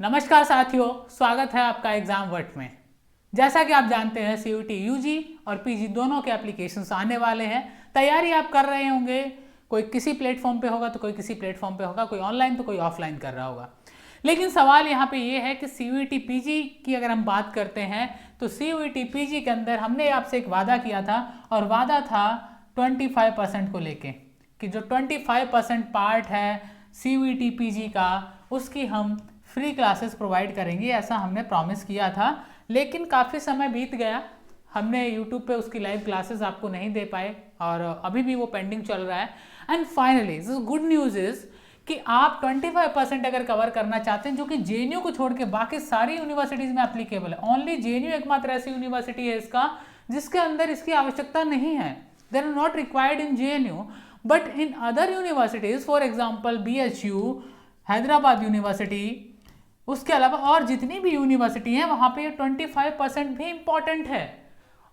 नमस्कार साथियों, स्वागत है आपका एग्जाम वर्ट में। जैसा कि आप जानते हैं सीयूटी यूजी और पीजी दोनों के एप्लीकेशंस आने वाले हैं। तैयारी आप कर रहे होंगे, कोई किसी प्लेटफॉर्म पे होगा तो कोई किसी प्लेटफॉर्म पे होगा, कोई ऑनलाइन तो कोई ऑफलाइन कर रहा होगा। लेकिन सवाल यहाँ पे ये है कि सीयूटी पीजी की अगर हम बात करते हैं तो सीयूटी पीजी के अंदर हमने आपसे एक वादा किया था और वादा था 25% को लेके कि जो 25% पार्ट है सीयूटी पीजी का उसकी हम फ्री क्लासेस प्रोवाइड करेंगे, ऐसा हमने प्रॉमिस किया था। लेकिन काफ़ी समय बीत गया, हमने यूट्यूब पे उसकी लाइव क्लासेस आपको नहीं दे पाए और अभी भी वो पेंडिंग चल रहा है। And finally good news is कि आप 25% अगर कवर करना चाहते हैं, जो कि जेएनयू को छोड़ के बाकी सारी यूनिवर्सिटीज़ में एप्लीकेबल है। ओनली जेएनयू एकमात्र ऐसी यूनिवर्सिटी है इसका जिसके अंदर इसकी आवश्यकता नहीं है। They are not required in JNU, but in other universities for example BHU, Hyderabad university, उसके अलावा और जितनी भी यूनिवर्सिटी हैं वहाँ पे ये 25% भी इम्पॉर्टेंट है।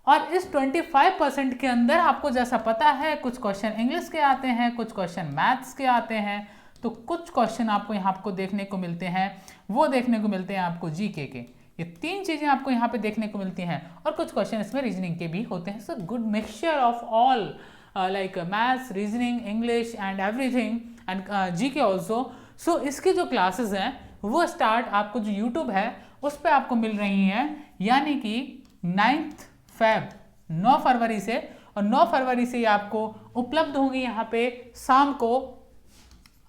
और इस 25% के अंदर आपको जैसा पता है कुछ क्वेश्चन इंग्लिश के आते हैं, कुछ क्वेश्चन मैथ्स के आते हैं, तो कुछ क्वेश्चन आपको यहाँ आपको देखने को मिलते हैं, वो देखने को मिलते हैं आपको जीके के। ये तीन चीज़ें आपको यहाँ पे देखने को मिलती हैं और कुछ क्वेश्चन इसमें रीजनिंग के भी होते हैं। So good mixture of all like maths, reasoning, English and everything and GK also. So इसकी जो क्लासेस हैं वो स्टार्ट आपको जो यूट्यूब है उस पर आपको मिल रही हैं, यानी कि 9 फरवरी से, और 9 फरवरी से आपको उपलब्ध होंगी यहाँ पे शाम को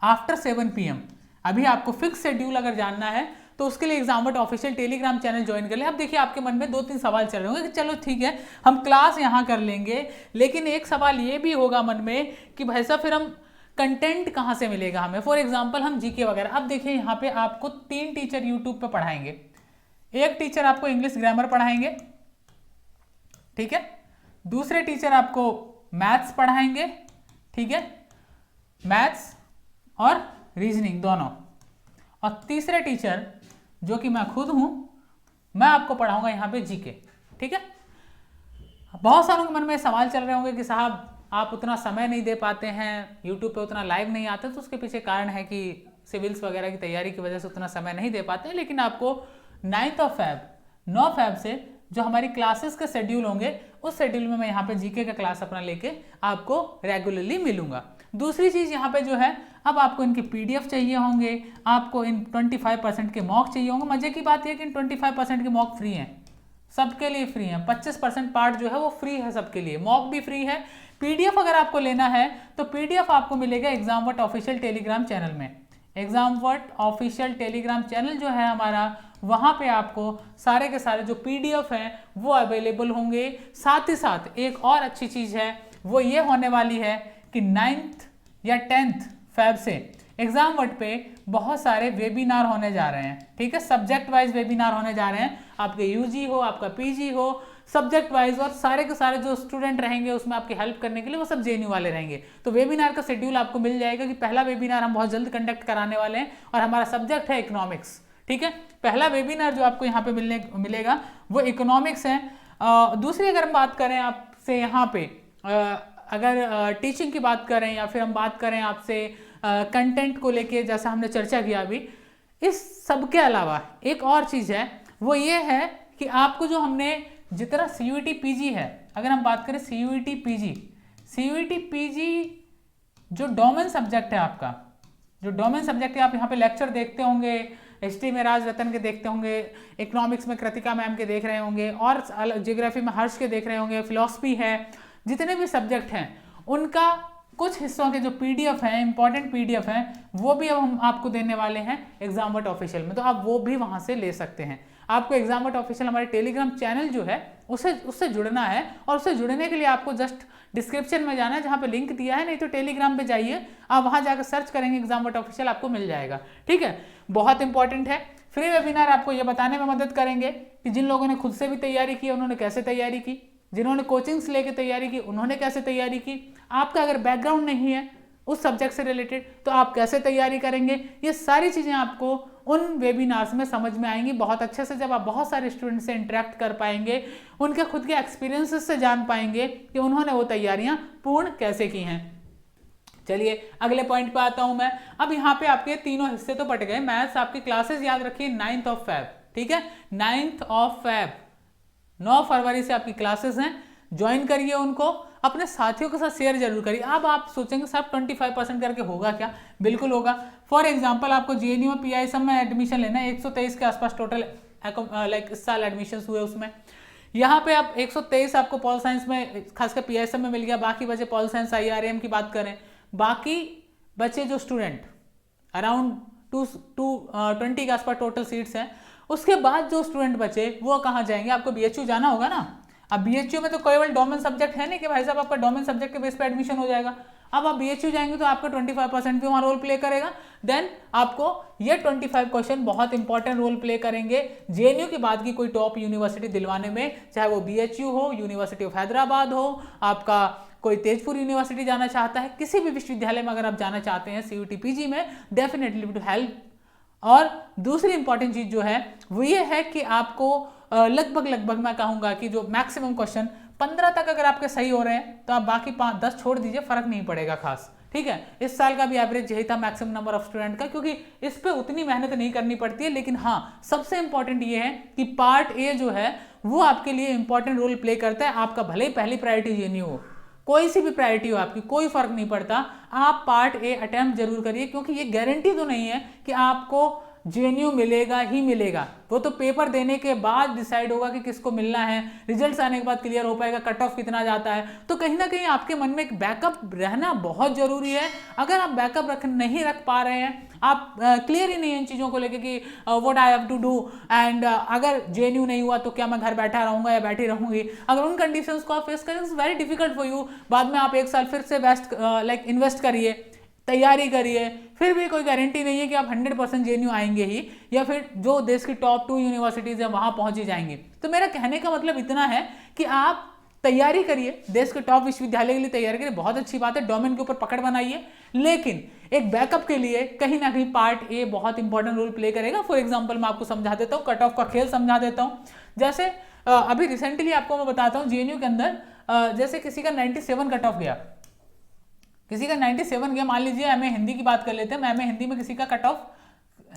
आफ्टर 7 PM। अभी आपको फिक्स शेड्यूल अगर जानना है तो उसके लिए एग्जामवर्ट ऑफिशियल टेलीग्राम चैनल ज्वाइन कर ले। अब देखिए आपके मन में 2-3 सवाल चल रहे होंगे कि चलो ठीक है हम क्लास यहाँ कर लेंगे, लेकिन एक सवाल ये भी होगा मन में कि भाई साहब फिर हम कंटेंट कहाँ से मिलेगा हमें। फॉर एग्जांपल हम जीके वगैरह, अब देखिए यहाँ पे आपको 3 टीचर यूट्यूब पे पढ़ाएंगे। एक टीचर आपको इंग्लिश ग्रामर पढ़ाएंगे, ठीक है, दूसरे टीचर आपको मैथ्स पढ़ाएंगे, ठीक है, मैथ्स और रीजनिंग दोनों, और तीसरे टीचर जो कि मैं खुद हूँ, मैं आपको पढ़ाऊंगा यहाँ पे जीके, ठीक है। बहुत सारों के मन में सवाल चल रहे होंगे कि साहब आप उतना समय नहीं दे पाते हैं, यूट्यूब पे उतना लाइव नहीं आते, तो उसके पीछे कारण है कि सिविल्स वगैरह की तैयारी की वजह से उतना समय नहीं दे पाते हैं। लेकिन आपको 9 फैब से जो हमारी क्लासेस के शेड्यूल होंगे उस शेड्यूल में मैं यहाँ पे जीके का क्लास अपना लेके आपको रेगुलरली मिलूंगा। दूसरी चीज़ यहाँ पे जो है, अब आपको इनके PDF चाहिए होंगे, आपको इन 25% के मॉक चाहिए होंगे। मजे की बात यह कि इन 25% के मॉक फ्री हैं, सबके लिए फ्री है। 25% पार्ट जो है वो फ्री है सबके लिए, मॉक भी फ्री है। PDF अगर आपको लेना है तो PDF आपको मिलेगा एग्जामवर्ट ऑफिशियल टेलीग्राम चैनल में। एग्जामवर्ट ऑफिशियल टेलीग्राम चैनल जो है हमारा, वहाँ पे आपको सारे के सारे जो PDF हैं वो अवेलेबल होंगे। साथ ही साथ एक और अच्छी चीज़ है, वो ये होने वाली है कि 9th या 10th फैब से एग्जामवर्ट पे बहुत सारे वेबिनार होने जा रहे हैं, ठीक है, सब्जेक्ट वाइज वेबिनार होने जा रहे हैं। आपके यूजी हो, आपका पीजी हो, सब्जेक्ट वाइज, और सारे के सारे जो स्टूडेंट रहेंगे उसमें आपकी हेल्प करने के लिए वो सब जेएनयू वाले रहेंगे। तो वेबिनार का शेड्यूल आपको मिल जाएगा कि पहला वेबिनार हम बहुत जल्द कंडक्ट कराने वाले हैं और हमारा सब्जेक्ट है इकोनॉमिक्स, ठीक है। पहला वेबिनार जो आपको यहाँ पे मिलेगा वो इकोनॉमिक्स है। दूसरी अगर हम बात करें आपसे यहाँ पे, अगर टीचिंग की बात करें या फिर हम बात करें आपसे कंटेंट को लेके, जैसा हमने चर्चा किया अभी, इस सब के अलावा एक और चीज़ है, वो ये है कि आपको जो हमने जितना सीयूईटी पीजी है, अगर हम बात करें सीयूईटी पीजी जो डोमेन सब्जेक्ट है आपका, जो डोमेन सब्जेक्ट है, आप यहाँ पे लेक्चर देखते होंगे, हिस्ट्री में राज रतन के देखते होंगे, इकोनॉमिक्स में कृतिका मैम के देख रहे होंगे, और ज्योग्राफी में हर्ष के देख रहे होंगे, फिलॉसफी है, जितने भी सब्जेक्ट हैं उनका कुछ हिस्सों के जो PDF हैं, इंपॉर्टेंट PDF हैं, वो भी अब हम आपको देने वाले हैं एग्जामवर्ट ऑफिशियल में, तो आप वो भी वहाँ से ले सकते हैं। आपको एग्जामवर्ट ऑफिशियल हमारे टेलीग्राम चैनल जो है उससे जुड़ना है, और उससे जुड़ने के लिए आपको जस्ट डिस्क्रिप्शन में जाना है जहाँ पे लिंक दिया है, नहीं तो टेलीग्राम पे जाइए, आप वहाँ जाकर सर्च करेंगे एग्जामवर्ट ऑफिशियल, आपको मिल जाएगा, ठीक है। बहुत इंपॉर्टेंट है, फ्री वेबिनार आपको ये बताने में मदद करेंगे कि जिन लोगों ने खुद से भी तैयारी की उन्होंने कैसे तैयारी की, जिन्होंने कोचिंग्स लेके तैयारी की उन्होंने कैसे तैयारी की, आपका अगर बैकग्राउंड नहीं है उस सब्जेक्ट से रिलेटेड तो आप कैसे तैयारी करेंगे, ये सारी चीज़ें आपको उन वेबिनार्स में समझ में आएंगी बहुत अच्छे से। जब आप बहुत सारे स्टूडेंट से इंटरेक्ट कर पाएंगे, उनके खुद के एक्सपीरियंसेस से जान पाएंगे कि उन्होंने वो तैयारियां पूर्ण कैसे की हैं। चलिए अगले पॉइंट पे आता हूं मैं। अब यहाँ पे आपके तीनों हिस्से तो बट गए। मैथ्स आपकी क्लासेस याद रखिए 9th ऑफ Feb, ठीक है, 9th ऑफ Feb 9 फरवरी से आपकी क्लासेस हैं, ज्वाइन करिए उनको, अपने साथियों के साथ शेयर जरूर करिए। अब आप सोचेंगे साहब 25% करके होगा क्या? बिल्कुल होगा। फॉर एग्जांपल आपको जेएनयू में पीआईएसएम में एडमिशन लेना है, 123 के आसपास टोटल लाइक इस साल एडमिशन हुए उसमें। यहाँ पे आप 123 आपको पॉल साइंस में खासकर पीआईएसएम में मिल गया, बाकी बचे पॉल साइंस आईआरएम की बात करें, बाकी बचे जो स्टूडेंट अराउंड 220 के आसपास टोटल सीट्स हैं। उसके बाद जो स्टूडेंट बचे वो कहाँ जाएंगे? आपको बीएचयू जाना होगा ना। अब बीएचयू में तो केवल डोमेन सब्जेक्ट है नहीं कि भाई साहब आपका डोमेन सब्जेक्ट के बेस पे एडमिशन हो जाएगा। अब आप बीएचयू जाएंगे तो आपका 25% भी वहाँ रोल प्ले करेगा। देन आपको ये 25 क्वेश्चन बहुत इंपॉर्टेंट रोल प्ले करेंगे जेएनयू के बाद की कोई टॉप यूनिवर्सिटी दिलवाने में, चाहे वो बीएचयू हो, यूनिवर्सिटी ऑफ हैदराबाद हो, आपका कोई तेजपुर यूनिवर्सिटी जाना चाहता है, किसी भी विश्वविद्यालय में अगर आप जाना चाहते हैं सीयूटी पीजी में, डेफिनेटली टू हेल्प। और दूसरी इंपॉर्टेंट चीज जो है वो ये है कि आपको लगभग मैं कहूंगा कि जो मैक्सिमम क्वेश्चन 15 तक अगर आपके सही हो रहे हैं तो आप बाकी 5-10 छोड़ दीजिए, फर्क नहीं पड़ेगा खास, ठीक है। इस साल का भी एवरेज यही था मैक्सिमम नंबर ऑफ स्टूडेंट का, क्योंकि इस पे उतनी मेहनत नहीं करनी पड़ती है। लेकिन हाँ, सबसे इंपॉर्टेंट ये है कि पार्ट ए जो है वो आपके लिए इंपॉर्टेंट रोल प्ले करता है। आपका भले ही पहली प्रायोरिटी जेएनयू हो, कोई सी भी प्रायोरिटी हो आपकी, कोई फर्क नहीं पड़ता, आप पार्ट ए अटेम्प्ट जरूर करिए, क्योंकि ये गारंटी तो नहीं है कि आपको जेएनयू मिलेगा ही मिलेगा। वो तो पेपर देने के बाद डिसाइड होगा कि किसको मिलना है, रिजल्ट्स आने के बाद क्लियर हो पाएगा कट ऑफ कितना जाता है। तो कहीं ना कहीं आपके मन में एक बैकअप रहना बहुत जरूरी है। अगर आप बैकअप नहीं रख पा रहे हैं, आप क्लियर ही नहीं है इन चीज़ों को लेके कि what I have to do, and अगर जेएनयू नहीं हुआ तो क्या मैं घर बैठा रहूंगा या बैठी रहूंगी, अगर उन कंडीशंस को आप फेस करें it's very difficult for you. बाद में आप एक साल फिर से इन्वेस्ट करिए, तैयारी करिए, फिर भी कोई गारंटी नहीं है कि आप 100% जेएनयू आएंगे ही, या फिर जो देश की टॉप 2 यूनिवर्सिटीज है वहां पहुंच ही जाएंगे। तो मेरा कहने का मतलब इतना है कि आप तैयारी करिए, देश के टॉप विश्वविद्यालय के लिए तैयारी करिए, बहुत अच्छी बात है, डोमेन के ऊपर पकड़ बनाइए, लेकिन एक बैकअप के लिए कहीं ना कहीं पार्ट ए बहुत इंपॉर्टेंट रोल प्ले करेगा। फॉर एग्जाम्पल मैं आपको समझा देता हूँ, कट ऑफ का खेल समझा देता हूँ। जैसे अभी रिसेंटली आपको मैं बताता हूँ जेएनयू के अंदर जैसे किसी का 97 कट ऑफ गया, किसी का 97 गया, मान लीजिए एमए हिंदी की बात कर लेते हैं, एमए हिंदी में किसी का कट ऑफ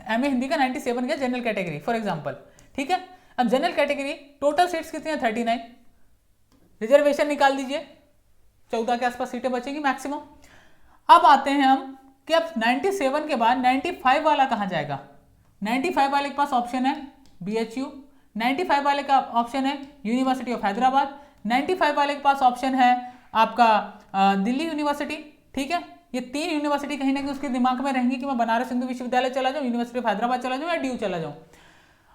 एमए हिंदी का 97 गया जनरल कैटेगरी फॉर एग्जांपल, ठीक है। अब जनरल कैटेगरी टोटल सीट्स कितनी है? 39, रिजर्वेशन निकाल दीजिए, 14 के आसपास सीटें बचेंगी मैक्सिमम। अब आते हैं हम कि अब 97 के बाद 95 वाला कहाँ जाएगा? 95 वाले के पास ऑप्शन है बीएचयू, 95 वाले का ऑप्शन है यूनिवर्सिटी ऑफ हैदराबाद, 95 वाले के पास ऑप्शन है आपका दिल्ली यूनिवर्सिटी, ठीक है। ये 3 यूनिवर्सिटी कहीं ना कहीं उसके दिमाग में रहेंगी कि मैं बनारस हिंदू विश्वविद्यालय चला जाऊं, यूनिवर्सिटी ऑफ हैदराबाद चला जाऊं या डीयू चला जाऊं।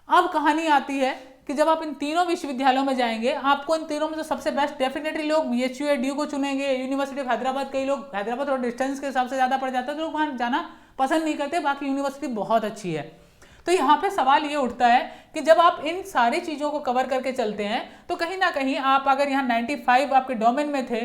अब कहानी आती है कि जब आप इन तीनों विश्वविद्यालयों में जाएंगे, आपको इन तीनों में जो सबसे बेस्ट, डेफिनेटली लोग बीएचयू या डीयू को चुनेंगे। यूनिवर्सिटी ऑफ हैदराबाद, कई लोग हैदराबाद और डिस्टेंस के हिसाब से ज्यादा पड़ जाता है तो लोग वहां जाना पसंद नहीं करते, बाकी यूनिवर्सिटी बहुत अच्छी है। तो यहाँ पे सवाल ये उठता है कि जब आप इन सारी चीज़ों को कवर करके चलते हैं तो कहीं ना कहीं आप अगर यहाँ 95 आपके डोमेन में थे,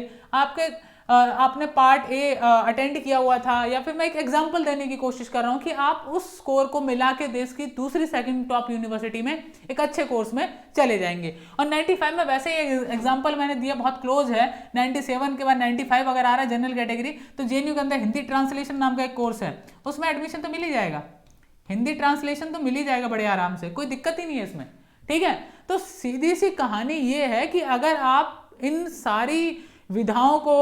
आपने पार्ट ए अटेंड किया हुआ था, या फिर मैं एक एग्जांपल देने की कोशिश कर रहा हूँ कि आप उस स्कोर को मिला के देश की दूसरी सेकंड टॉप यूनिवर्सिटी में एक अच्छे कोर्स में चले जाएंगे। और 95 में वैसे ही एग्जांपल मैंने दिया बहुत क्लोज है, 97 के बाद 95 अगर आ रहा है जनरल कैटेगरी, तो जेएनयू के अंदर हिंदी ट्रांसलेशन नाम का एक कोर्स है, उसमें एडमिशन तो मिल ही जाएगा, हिंदी ट्रांसलेशन तो मिल ही जाएगा बड़े आराम से, कोई दिक्कत ही नहीं है इसमें, ठीक है। तो सीधी सी कहानी ये है कि अगर आप इन सारी विधाओं को,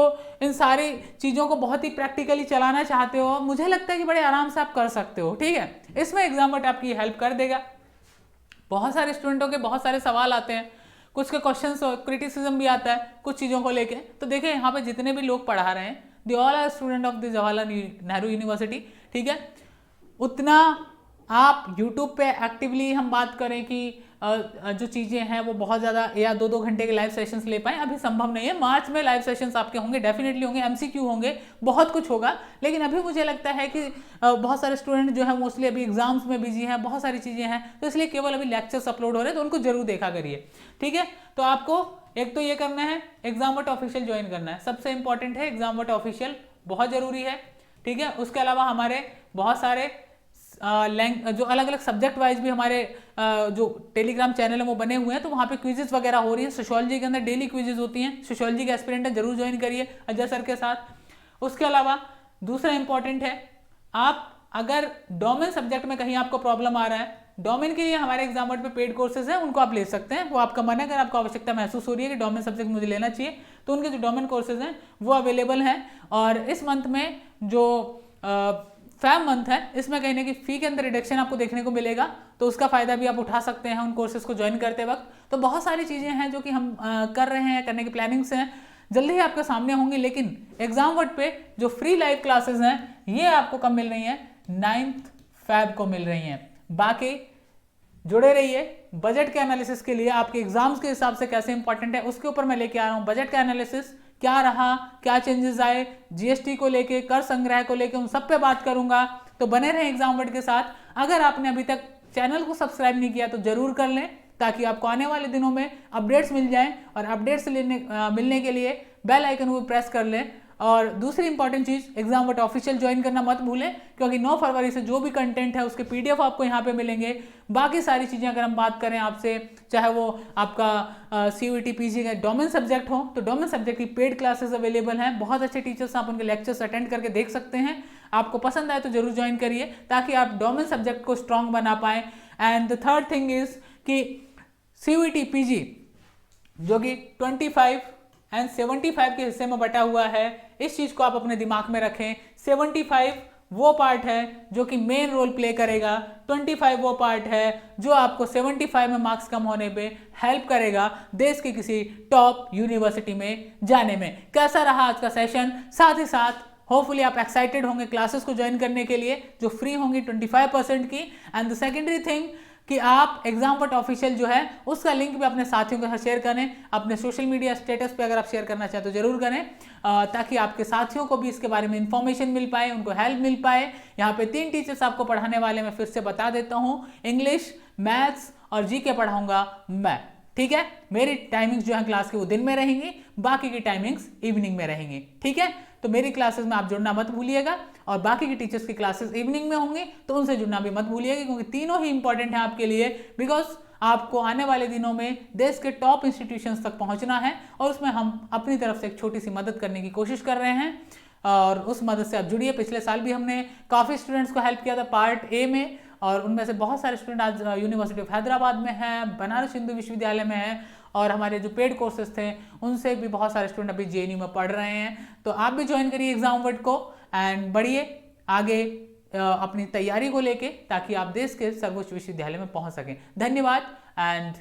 इन सारी चीज़ों को बहुत ही प्रैक्टिकली चलाना चाहते हो, मुझे लगता है कि बड़े आराम से आप कर सकते हो, ठीक है। इसमें एग्जाम्बट आपकी हेल्प कर देगा। बहुत सारे स्टूडेंटों के बहुत सारे सवाल आते हैं, कुछ के क्वेश्चंस क्रिटिसिज्म भी आता है कुछ चीज़ों को लेके। तो देखिए यहाँ पे जितने भी लोग पढ़ा रहे हैं, they all are student of the Jawaharlal Nehru university, ठीक है। उतना आप यूट्यूब पे एक्टिवली हम बात करें कि जो चीज़ें हैं वो बहुत ज़्यादा या 2-2 घंटे के लाइव सेशंस ले पाएँ, अभी संभव नहीं है। मार्च में लाइव सेशंस आपके होंगे, डेफिनेटली होंगे, एमसीक्यू होंगे, बहुत कुछ होगा। लेकिन अभी मुझे लगता है कि बहुत सारे स्टूडेंट जो है मोस्टली अभी एग्जाम्स में बिजी हैं, बहुत सारी चीज़ें हैं, तो इसलिए केवल अभी लेक्चर्स अपलोड हो रहे हैं, तो उनको जरूर देखा करिए, ठीक है। तो आपको एक तो ये करना है, एग्जामवट ऑफिशियल ज्वाइन करना है, सबसे इंपॉर्टेंट है एग्जामवट ऑफिशियल, बहुत ज़रूरी है, ठीक है। उसके अलावा हमारे बहुत सारे जो अलग अलग सब्जेक्ट वाइज भी हमारे जो टेलीग्राम चैनल है वो बने हुए हैं, तो वहाँ पे क्विजेस वगैरह हो रही है। सोशियोलॉजी के अंदर डेली क्विजेस होती हैं, सोशियोलॉजी के एस्पिरेंट जरूर ज्वाइन करिए अजय सर के साथ। उसके अलावा दूसरा इंपॉर्टेंट है, आप अगर डोमेन सब्जेक्ट में कहीं आपको प्रॉब्लम आ रहा है, डोमेन के लिए हमारे एग्जाम बोर्ड पे पेड कोर्सेज हैं, उनको आप ले सकते हैं, वो आपका मन है। अगर आपको आवश्यकता महसूस हो रही है कि डोमेन सब्जेक्ट मुझे लेना चाहिए, तो उनके जो डोमेन कोर्सेज हैं वो अवेलेबल हैं। और इस मंथ में जो फैब मंथ है, इसमें कहीं ना कहीं फी के अंदर रिडक्शन आपको देखने को मिलेगा, तो उसका फायदा भी आप उठा सकते हैं उन कोर्सेज को ज्वाइन करते वक्त। तो बहुत सारी चीज़ें हैं जो कि हम कर रहे हैं, करने की प्लानिंग्स हैं, जल्दी ही आपके सामने होंगी। लेकिन एग्जाम वर्ड पे जो फ्री लाइव क्लासेस हैं ये आपको कब मिल रही हैं? 9 फैब को मिल रही हैं। बाकी जुड़े रहिए। बजट के एनालिसिस के लिए आपके एग्जाम्स के हिसाब से कैसे इंपॉर्टेंट है उसके ऊपर मैं लेके आ रहा हूँ बजट का एनालिसिस, क्या रहा, क्या चेंजेस आए, जीएसटी को लेके, कर संग्रह को लेके, उन सब पे बात करूंगा। तो बने रहें एग्जाम वर्ड के साथ। अगर आपने अभी तक चैनल को सब्सक्राइब नहीं किया तो जरूर कर लें, ताकि आपको आने वाले दिनों में अपडेट्स मिल जाएं, और अपडेट्स मिलने के लिए बेल आइकन को प्रेस कर लें। और दूसरी इंपॉर्टेंट चीज, एग्जाम वर्ड ऑफिशियल ज्वाइन करना मत भूलें, क्योंकि 9 फरवरी से जो भी कंटेंट है उसके पीडीएफ आपको यहाँ पे मिलेंगे। बाकी सारी चीजें अगर हम बात करें आपसे, चाहे वो आपका सीयूईटी पीजी का डोमेन सब्जेक्ट हो, तो डोमेन सब्जेक्ट की पेड क्लासेस अवेलेबल हैं। बहुत अच्छे टीचर्स, आप उनके लेक्चर्स अटेंड करके देख सकते हैं। आपको पसंद आए तो जरूर ज्वाइन करिए, ताकि आप डोमेन सब्जेक्ट को स्ट्रॉन्ग बना पाए। And the third thing is कि सीयूईटी पीजी जो कि 25 एंड 75 के हिस्से में बटा हुआ है, इस चीज को आप अपने दिमाग में रखें। 75 वो पार्ट है जो कि मेन रोल प्ले करेगा, 25 वो पार्ट है जो आपको 75 में मार्क्स कम होने पे हेल्प करेगा देश की किसी टॉप यूनिवर्सिटी में जाने में। कैसा रहा आज का सेशन? साथ ही साथ होपफुली आप एक्साइटेड होंगे क्लासेस को ज्वाइन करने के लिए जो फ्री होंगी 25% की। एंड द सेकेंडरी थिंग कि आप एग्जाम वर्ड ऑफिशियल जो है उसका लिंक भी अपने साथियों के साथ शेयर करें, अपने सोशल मीडिया स्टेटस पे अगर आप शेयर करना चाहें तो जरूर करें, ताकि आपके साथियों को भी इसके बारे में इंफॉर्मेशन मिल पाए, उनको हेल्प मिल पाए। यहाँ पे 3 टीचर्स आपको पढ़ाने वाले, मैं फिर से बता देता हूँ, इंग्लिश, मैथ्स और जीके पढ़ाऊंगा मैं। ठीक है, मेरी टाइमिंग्स जो है क्लास की वो दिन में रहेंगी, बाकी की टाइमिंग्स इवनिंग में रहेंगी। ठीक है, तो मेरी क्लासेस में आप जुड़ना मत भूलिएगा, और बाकी की टीचर्स की क्लासेस इवनिंग में होंगी तो उनसे जुड़ना भी मत भूलिएगा, क्योंकि तीनों ही इंपॉर्टेंट है आपके लिए। बिकॉज आपको आने वाले दिनों में देश के टॉप इंस्टीट्यूशंस तक पहुंचना है, और उसमें हम अपनी तरफ से एक छोटी सी मदद करने की कोशिश कर रहे हैं, और उस मदद से आप जुड़िए। पिछले साल भी हमने काफ़ी स्टूडेंट्स को हेल्प किया था पार्ट ए में, और उनमें से बहुत सारे स्टूडेंट आज यूनिवर्सिटी ऑफ हैदराबाद में हैं, बनारस हिंदू विश्वविद्यालय में हैं, और हमारे जो पेड कोर्सेज थे उनसे भी बहुत सारे स्टूडेंट अभी जेएनयू में पढ़ रहे हैं। तो आप भी ज्वाइन करिए एग्जाम वर्ड को, एंड बढ़िए आगे अपनी तैयारी को लेके, ताकि आप देश के सर्वोच्च विश्वविद्यालय में पहुंच सकें। धन्यवाद and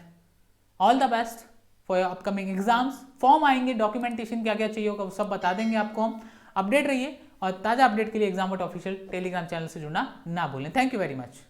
all the best for your upcoming exams. Form आएंगे, डॉक्यूमेंटेशन क्या क्या चाहिए होगा वो सब बता देंगे आपको हम। अपडेट रहिए, और ताज़ा अपडेट के लिए exam word official Telegram channel से जुड़ना ना भूलें। Thank you very much.